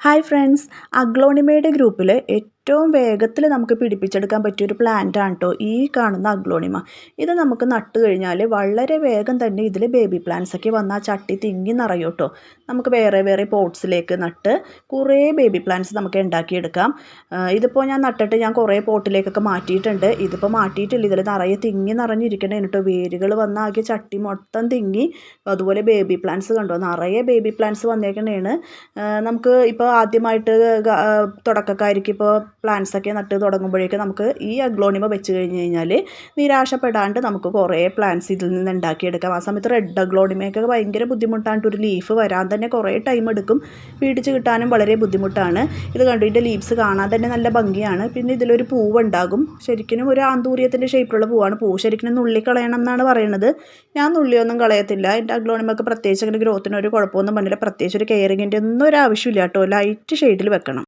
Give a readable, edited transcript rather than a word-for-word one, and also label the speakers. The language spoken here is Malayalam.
Speaker 1: ഹായ് ഫ്രണ്ട്സ്, അഗ്ലോണിമയുടെ ഗ്രൂപ്പിൽ ഏറ്റവും വേഗത്തിൽ നമുക്ക് പിടിപ്പിച്ചെടുക്കാൻ പറ്റിയൊരു പ്ലാന്റ് ആണ് കേട്ടോ ഈ കാണുന്ന അഗ്ലോണിമ. ഇത് നമുക്ക് നട്ട് കഴിഞ്ഞാൽ വളരെ വേഗം തന്നെ ഇതിൽ ബേബി പ്ലാന്റ്സ് ഒക്കെ വന്ന് ആ ചട്ടി തിങ്ങി നിറയും കേട്ടോ. നമുക്ക് വേറെ വേറെ പോട്ട്സിലേക്ക് നട്ട് കുറേ ബേബി പ്ലാന്റ്സ് നമുക്ക് ഉണ്ടാക്കിയെടുക്കാം. ഇതിപ്പോൾ ഞാൻ നട്ടിട്ട് ഞാൻ കുറേ പോട്ടിലേക്കൊക്കെ മാറ്റിയിട്ടുണ്ട്. ഇതിപ്പോൾ മാറ്റിയിട്ടില്ല, ഇതിൽ നിറയെ തിങ്ങി നിറഞ്ഞിരിക്കണേ കേട്ടോ. വേരുകൾ വന്ന് ആകെ ചട്ടി മൊത്തം തിങ്ങി. അതുപോലെ ബേബി പ്ലാന്റ്സ് കണ്ടോ, നിറയെ ബേബി പ്ലാന്റ്സ് വന്നേക്കണേണ്. നമുക്ക് ഇപ്പോൾ ആദ്യമായിട്ട് തുടക്കക്കാർക്ക് ഇപ്പോൾ പ്ലാന്റ്സൊക്കെ നട്ട് തുടങ്ങുമ്പോഴേക്കും നമുക്ക് ഈ അഗ്ലോണിമ വെച്ച് കഴിഞ്ഞ് കഴിഞ്ഞാൽ നിരാശപ്പെടാണ്ട് നമുക്ക് കുറേ പ്ലാന്റ്സ് ഇതിൽ നിന്ന് ഉണ്ടാക്കിയെടുക്കാം. ആ സമയത്ത് റെഡ് അഗ്ലോണിമയൊക്കെ ഭയങ്കര ബുദ്ധിമുട്ടാണ്. ഒരു ലീഫ് വരാൻ തന്നെ കുറേ ടൈം എടുക്കും, പിടിച്ച് കിട്ടാനും വളരെ ബുദ്ധിമുട്ടാണ്. ഇത് കണ്ടു, ഇതിൻ്റെ ലീവ്സ് കാണാൻ തന്നെ നല്ല ഭംഗിയാണ്. പിന്നെ ഇതിലൊരു പൂവുണ്ടാകും, ശരിക്കും ഒരു ആന്തൂര്യത്തിൻ്റെ ഷേപ്പിലുള്ള പൂവാണ്. പൂ ശരിക്കും നുള്ളി കളയണം എന്നാണ് പറയുന്നത്. ഞാൻ നുള്ളിയൊന്നും കളയത്തില്ല. എൻ്റെ അഗ്ലോണിമയൊക്കെ പ്രത്യേകിച്ച് അങ്ങനെ ഗ്രോത്തിന് ഒരു കുഴപ്പമൊന്നും വന്നില്ല. പ്രത്യേകിച്ച് ഒരു കെയറിങ്ങിൻ്റെ ഒന്നും ഒരു ആവശ്യമില്ല കേട്ടോ. ലൈറ്റ് ഷെയ്ഡിൽ വെക്കണം.